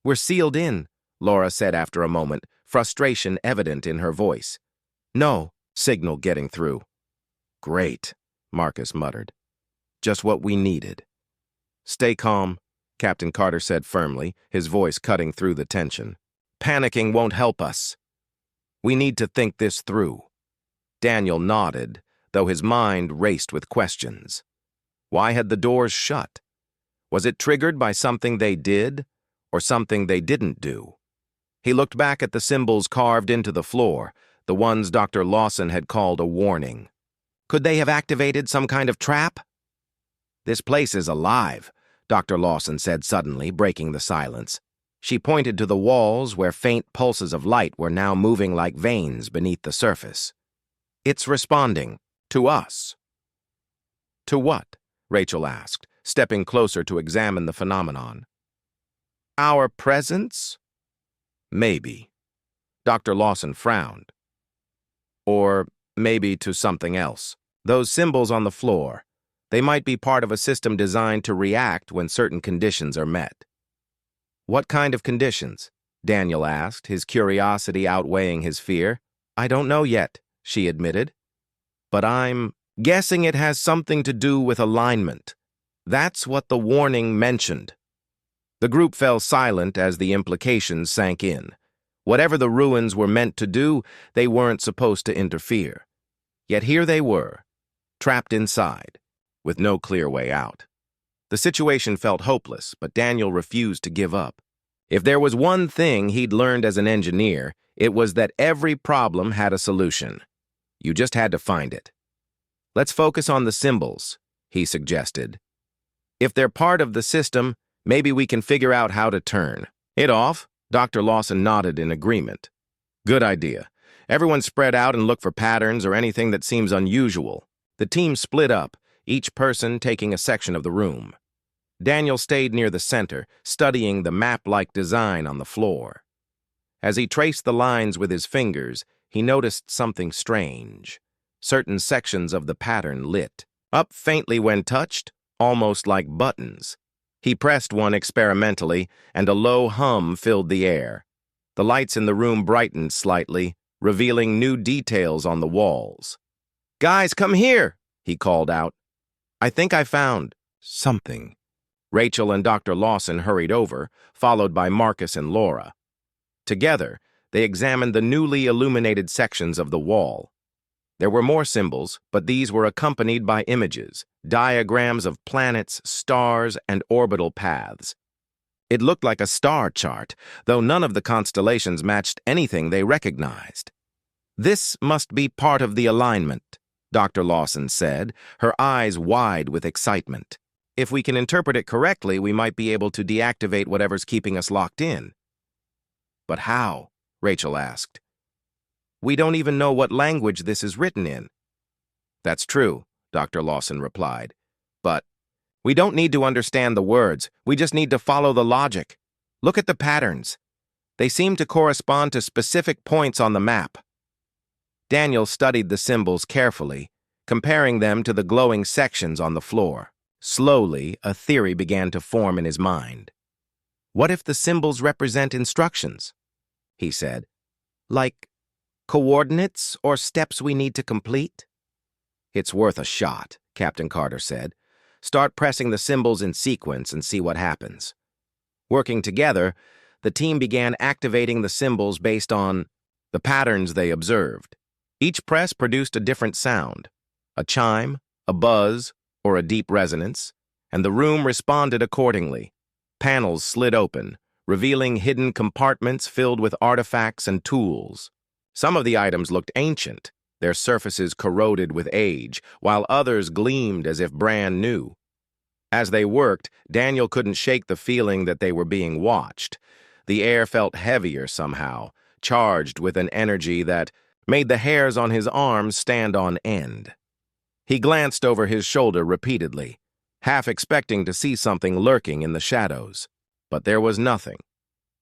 "We're sealed in," Laura said after a moment, frustration evident in her voice. "No signal getting through." Great, Marcus muttered. Just what we needed. Stay calm, Captain Carter said firmly, his voice cutting through the tension. Panicking won't help us. We need to think this through. Daniel nodded, though his mind raced with questions. Why had the doors shut? Was it triggered by something they did, or something they didn't do? He looked back at the symbols carved into the floor, the ones Dr. Lawson had called a warning. Could they have activated some kind of trap? This place is alive, Dr. Lawson said suddenly, breaking the silence. She pointed to the walls where faint pulses of light were now moving like veins beneath the surface. It's responding to us. To what? Rachel asked, stepping closer to examine the phenomenon. Our presence? Maybe. Dr. Lawson frowned. Or maybe to something else. Those symbols on the floor, they might be part of a system designed to react when certain conditions are met. What kind of conditions? Daniel asked, his curiosity outweighing his fear. I don't know yet, she admitted. But I'm guessing it has something to do with alignment. That's what the warning mentioned. The group fell silent as the implications sank in. Whatever the ruins were meant to do, they weren't supposed to interfere. Yet here they were, trapped inside, with no clear way out. The situation felt hopeless, but Daniel refused to give up. If there was one thing he'd learned as an engineer, it was that every problem had a solution. You just had to find it. Let's focus on the symbols, he suggested. If they're part of the system, maybe we can figure out how to turn it off. Dr. Lawson nodded in agreement. Good idea. Everyone spread out and look for patterns or anything that seems unusual. The team split up, each person taking a section of the room. Daniel stayed near the center, studying the map-like design on the floor. As he traced the lines with his fingers, he noticed something strange. Certain sections of the pattern lit up faintly when touched, almost like buttons. He pressed one experimentally, and a low hum filled the air. The lights in the room brightened slightly, revealing new details on the walls. Guys, come here, he called out. I think I found something. Rachel and Dr. Lawson hurried over, followed by Marcus and Laura. Together, they examined the newly illuminated sections of the wall. There were more symbols, but these were accompanied by images, diagrams of planets, stars, and orbital paths. It looked like a star chart, though none of the constellations matched anything they recognized. This must be part of the alignment, Dr. Lawson said, her eyes wide with excitement. If we can interpret it correctly, we might be able to deactivate whatever's keeping us locked in. But how? Rachel asked. We don't even know what language this is written in. That's true, Dr. Lawson replied. But we don't need to understand the words. We just need to follow the logic. Look at the patterns. They seem to correspond to specific points on the map. Daniel studied the symbols carefully, comparing them to the glowing sections on the floor. Slowly, a theory began to form in his mind. What if the symbols represent instructions? He said. Like coordinates or steps we need to complete? It's worth a shot, Captain Carter said. Start pressing the symbols in sequence and see what happens. Working together, the team began activating the symbols based on the patterns they observed. Each press produced a different sound, a chime, a buzz, or a deep resonance, and the room responded accordingly. Panels slid open, revealing hidden compartments filled with artifacts and tools. Some of the items looked ancient, their surfaces corroded with age, while others gleamed as if brand new. As they worked, Daniel couldn't shake the feeling that they were being watched. The air felt heavier somehow, charged with an energy that made the hairs on his arms stand on end. He glanced over his shoulder repeatedly, half expecting to see something lurking in the shadows. But there was nothing.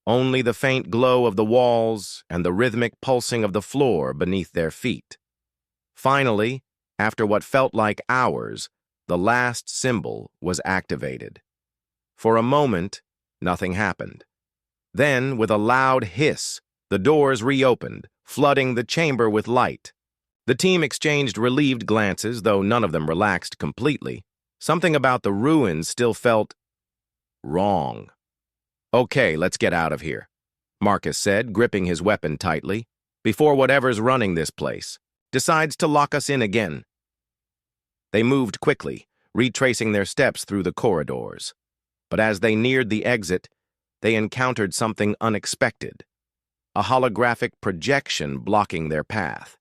Only the faint glow of the walls and the rhythmic pulsing of the floor beneath their feet. Finally, after what felt like hours, the last symbol was activated. For a moment, nothing happened. Then, with a loud hiss, the doors reopened, flooding the chamber with light. The team exchanged relieved glances, though none of them relaxed completely. Something about the ruins still felt wrong. "Okay, let's get out of here," Marcus said, gripping his weapon tightly, "before whatever's running this place decides to lock us in again." They moved quickly, retracing their steps through the corridors. But as they neared the exit, they encountered something unexpected: a holographic projection blocking their path.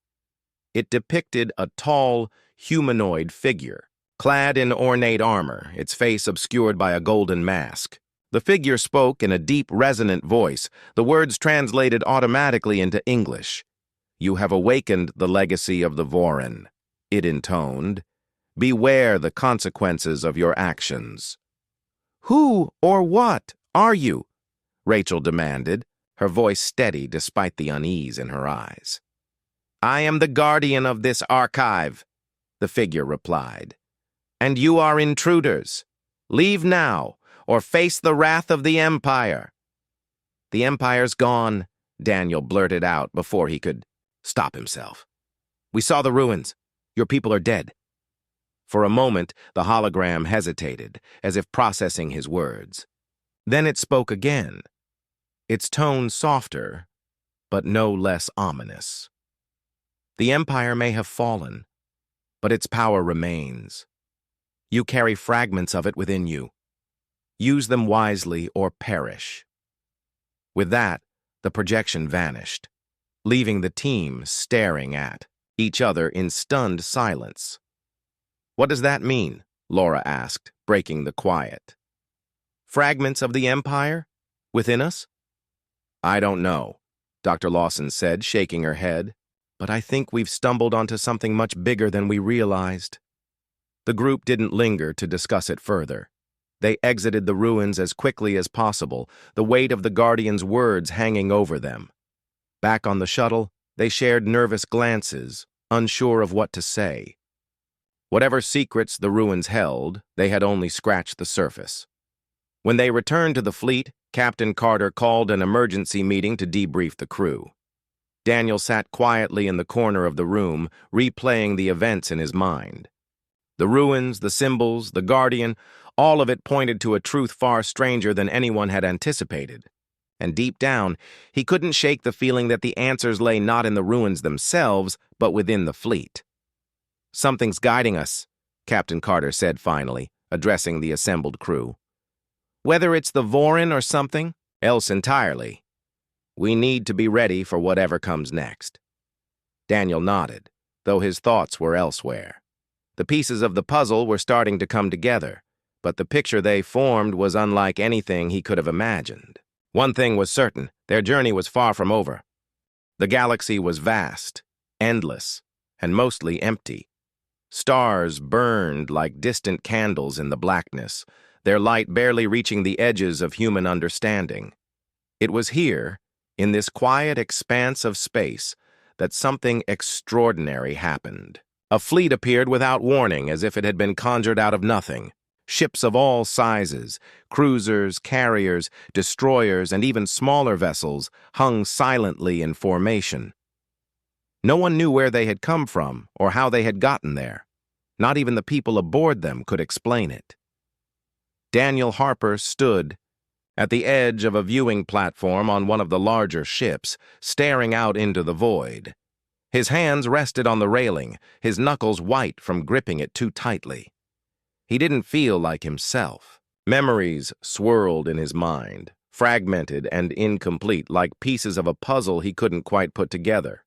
It depicted a tall, humanoid figure, clad in ornate armor, its face obscured by a golden mask. The figure spoke in a deep, resonant voice, the words translated automatically into English. "You have awakened the legacy of the Vorin," it intoned. "Beware the consequences of your actions." "Who or what are you?" Rachel demanded, her voice steady despite the unease in her eyes. "I am the guardian of this archive," the figure replied. "And you are intruders. Leave now, or face the wrath of the Empire." "The Empire's gone," Daniel blurted out before he could stop himself. "We saw the ruins. Your people are dead." For a moment, the hologram hesitated, as if processing his words. Then it spoke again, its tone softer, but no less ominous. "The Empire may have fallen, but its power remains. You carry fragments of it within you. Use them wisely or perish." With that, the projection vanished, leaving the team staring at each other in stunned silence. "What does that mean?" Laura asked, breaking the quiet. "Fragments of the Empire? Within us?" "I don't know," Dr. Lawson said, shaking her head. "But I think we've stumbled onto something much bigger than we realized." The group didn't linger to discuss it further. They exited the ruins as quickly as possible, the weight of the Guardian's words hanging over them. Back on the shuttle, they shared nervous glances, unsure of what to say. Whatever secrets the ruins held, they had only scratched the surface. When they returned to the fleet, Captain Carter called an emergency meeting to debrief the crew. Daniel sat quietly in the corner of the room, replaying the events in his mind. The ruins, the symbols, the Guardian, all of it pointed to a truth far stranger than anyone had anticipated. And deep down, he couldn't shake the feeling that the answers lay not in the ruins themselves, but within the fleet. "Something's guiding us," Captain Carter said finally, addressing the assembled crew. "Whether it's the Vorin or something else entirely, we need to be ready for whatever comes next." Daniel nodded, though his thoughts were elsewhere. The pieces of the puzzle were starting to come together, but the picture they formed was unlike anything he could have imagined. One thing was certain: their journey was far from over. The galaxy was vast, endless, and mostly empty. Stars burned like distant candles in the blackness, their light barely reaching the edges of human understanding. It was here, in this quiet expanse of space, that something extraordinary happened. A fleet appeared without warning, as if it had been conjured out of nothing. Ships of all sizes, cruisers, carriers, destroyers, and even smaller vessels hung silently in formation. No one knew where they had come from or how they had gotten there. Not even the people aboard them could explain it. Daniel Harper stood at the edge of a viewing platform on one of the larger ships, staring out into the void. His hands rested on the railing, his knuckles white from gripping it too tightly. He didn't feel like himself. Memories swirled in his mind, fragmented and incomplete, like pieces of a puzzle he couldn't quite put together.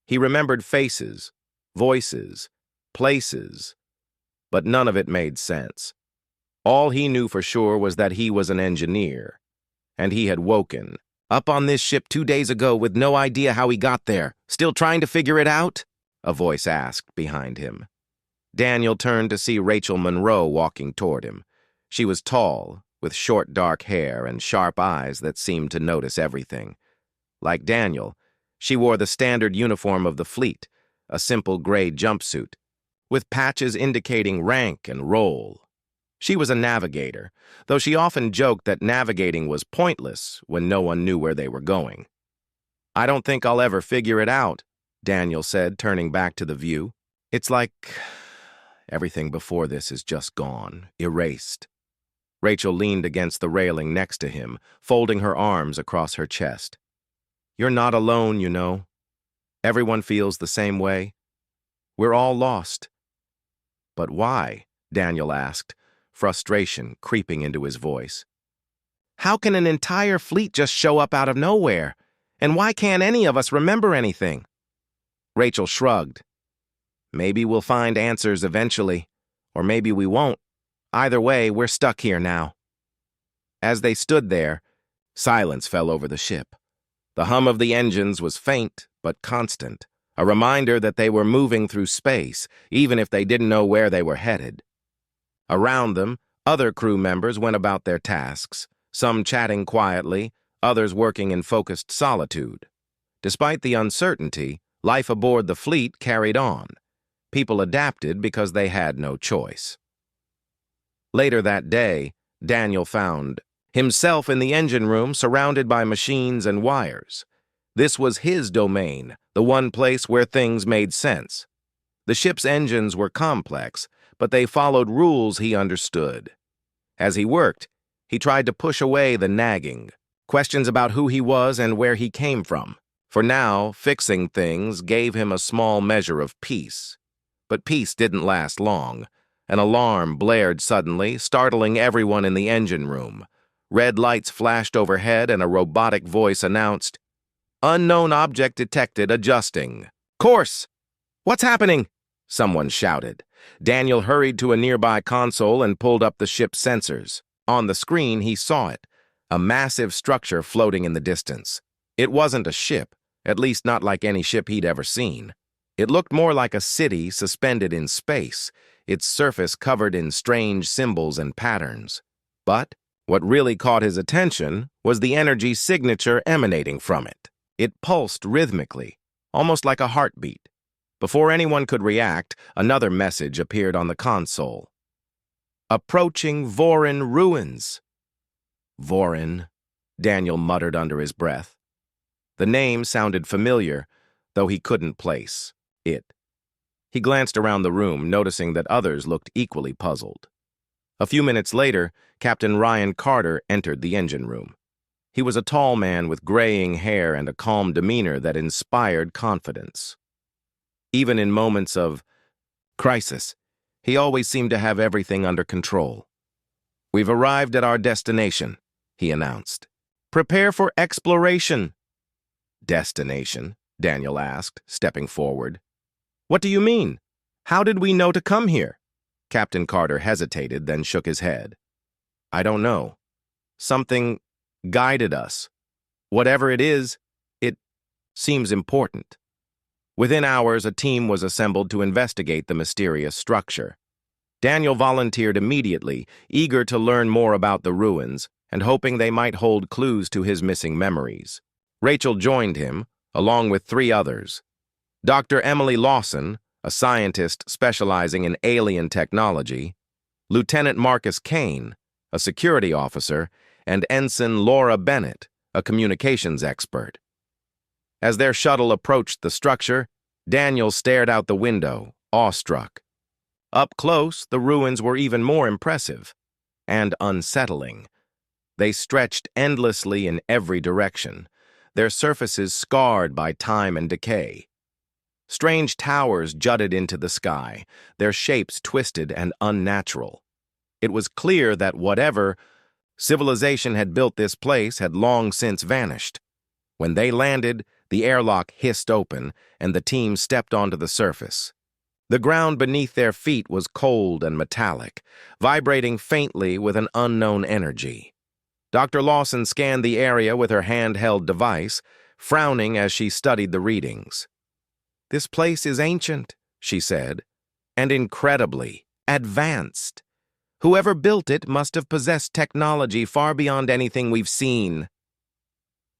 He remembered faces, voices, places, but none of it made sense. All he knew for sure was that he was an engineer, and he had woken up on this ship 2 days ago with no idea how he got there. "Still trying to figure it out?" a voice asked behind him. Daniel turned to see Rachel Monroe walking toward him. She was tall, with short dark hair and sharp eyes that seemed to notice everything. Like Daniel, she wore the standard uniform of the fleet, a simple gray jumpsuit, with patches indicating rank and role. She was a navigator, though she often joked that navigating was pointless when no one knew where they were going. "I don't think I'll ever figure it out," Daniel said, turning back to the view. It's like everything before this is just gone, erased. Rachel leaned against the railing next to him, folding her arms across her chest. You're not alone, you know. Everyone feels the same way. We're all lost. But why? Daniel asked, frustration creeping into his voice. How can an entire fleet just show up out of nowhere? And why can't any of us remember anything? Rachel shrugged. Maybe we'll find answers eventually, or maybe we won't. Either way, we're stuck here now. As they stood there, silence fell over the ship. The hum of the engines was faint but constant, a reminder that they were moving through space, even if they didn't know where they were headed. Around them, other crew members went about their tasks, some chatting quietly, others working in focused solitude. Despite the uncertainty, life aboard the fleet carried on. People adapted because they had no choice. Later that day, Daniel found himself in the engine room surrounded by machines and wires. This was his domain, the one place where things made sense. The ship's engines were complex, but they followed rules he understood. As he worked, he tried to push away the nagging, questions about who he was and where he came from. For now, fixing things gave him a small measure of peace. But peace didn't last long. An alarm blared suddenly, startling everyone in the engine room. Red lights flashed overhead and a robotic voice announced, "Unknown object detected, adjusting. Course! What's happening?" Someone shouted. Daniel hurried to a nearby console and pulled up the ship's sensors. On the screen, he saw it, a massive structure floating in the distance. It wasn't a ship, at least not like any ship he'd ever seen. It looked more like a city suspended in space, its surface covered in strange symbols and patterns. But what really caught his attention was the energy signature emanating from it. It pulsed rhythmically, almost like a heartbeat. Before anyone could react, another message appeared on the console. Approaching Vorin ruins. Vorin, Daniel muttered under his breath. The name sounded familiar, though he couldn't place it. He glanced around the room, noticing that others looked equally puzzled. A few minutes later, Captain Ryan Carter entered the engine room. He was a tall man with graying hair and a calm demeanor that inspired confidence. Even in moments of crisis, he always seemed to have everything under control. "We've arrived at our destination," he announced. "Prepare for exploration." "Destination?" Daniel asked, stepping forward. "What do you mean? How did we know to come here?" Captain Carter hesitated, then shook his head. "I don't know. Something guided us. Whatever it is, it seems important." Within hours, a team was assembled to investigate the mysterious structure. Daniel volunteered immediately, eager to learn more about the ruins and hoping they might hold clues to his missing memories. Rachel joined him, along with 3 others. Dr. Emily Lawson, a scientist specializing in alien technology, Lieutenant Marcus Kane, a security officer, and Ensign Laura Bennett, a communications expert. As their shuttle approached the structure, Daniel stared out the window, awestruck. Up close, the ruins were even more impressive and unsettling. They stretched endlessly in every direction, their surfaces scarred by time and decay. Strange towers jutted into the sky, their shapes twisted and unnatural. It was clear that whatever civilization had built this place had long since vanished. When they landed, the airlock hissed open, and the team stepped onto the surface. The ground beneath their feet was cold and metallic, vibrating faintly with an unknown energy. Dr. Lawson scanned the area with her handheld device, frowning as she studied the readings. "This place is ancient," she said, "and incredibly advanced. Whoever built it must have possessed technology far beyond anything we've seen."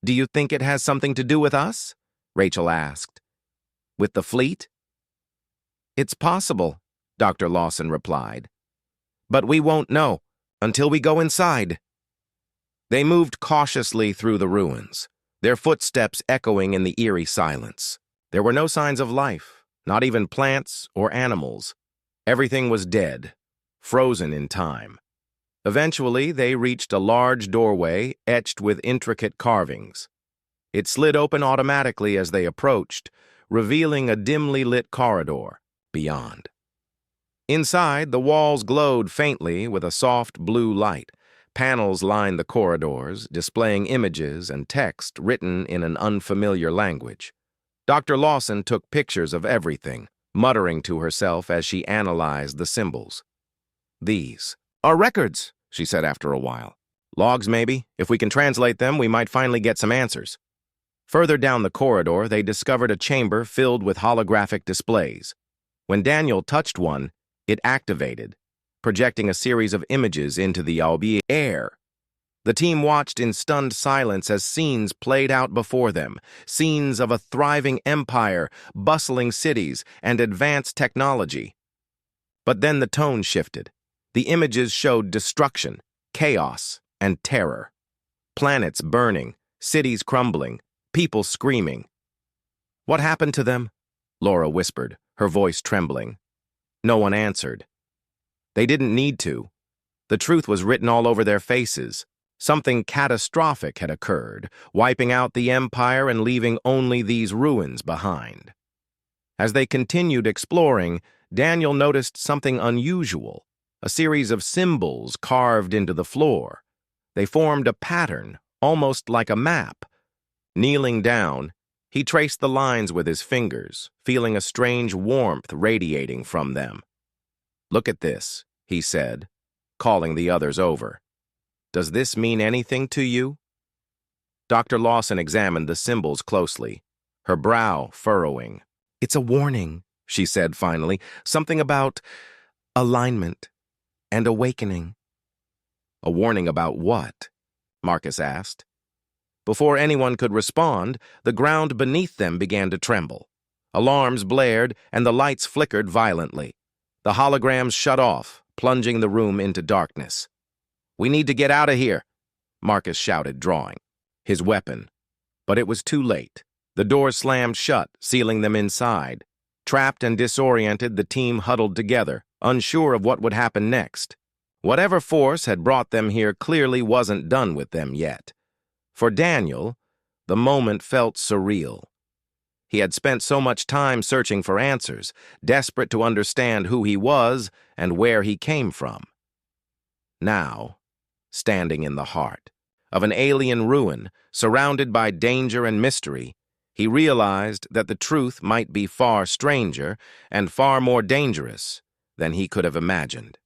"Do you think it has something to do with us?" Rachel asked. "With the fleet?" "It's possible," Dr. Lawson replied. "But we won't know until we go inside." They moved cautiously through the ruins, their footsteps echoing in the eerie silence. There were no signs of life, not even plants or animals. Everything was dead, frozen in time. Eventually, they reached a large doorway etched with intricate carvings. It slid open automatically as they approached, revealing a dimly lit corridor beyond. Inside, the walls glowed faintly with a soft blue light. Panels lined the corridors, displaying images and text written in an unfamiliar language. Dr. Lawson took pictures of everything, muttering to herself as she analyzed the symbols. "These are records," she said after a while. "Logs, maybe. If we can translate them, we might finally get some answers." Further down the corridor, they discovered a chamber filled with holographic displays. When Daniel touched one, it activated, projecting a series of images into the air. The team watched in stunned silence as scenes played out before them, scenes of a thriving empire, bustling cities, and advanced technology. But then the tone shifted. The images showed destruction, chaos, and terror. Planets burning, cities crumbling, people screaming. "What happened to them?" Laura whispered, her voice trembling. No one answered. They didn't need to. The truth was written all over their faces. Something catastrophic had occurred, wiping out the empire and leaving only these ruins behind. As they continued exploring, Daniel noticed something unusual, a series of symbols carved into the floor. They formed a pattern, almost like a map. Kneeling down, he traced the lines with his fingers, feeling a strange warmth radiating from them. "Look at this," he said, calling the others over. "Does this mean anything to you?" Dr. Lawson examined the symbols closely, her brow furrowing. "It's a warning," she said finally, "something about alignment and awakening." "A warning about what?" Marcus asked. Before anyone could respond, the ground beneath them began to tremble. Alarms blared, and the lights flickered violently. The holograms shut off, plunging the room into darkness. "We need to get out of here," Marcus shouted, drawing his weapon. But it was too late. The doors slammed shut, sealing them inside. Trapped and disoriented, the team huddled together, unsure of what would happen next. Whatever force had brought them here clearly wasn't done with them yet. For Daniel, the moment felt surreal. He had spent so much time searching for answers, desperate to understand who he was and where he came from. Now, standing in the heart of an alien ruin, surrounded by danger and mystery, he realized that the truth might be far stranger and far more dangerous than he could have imagined.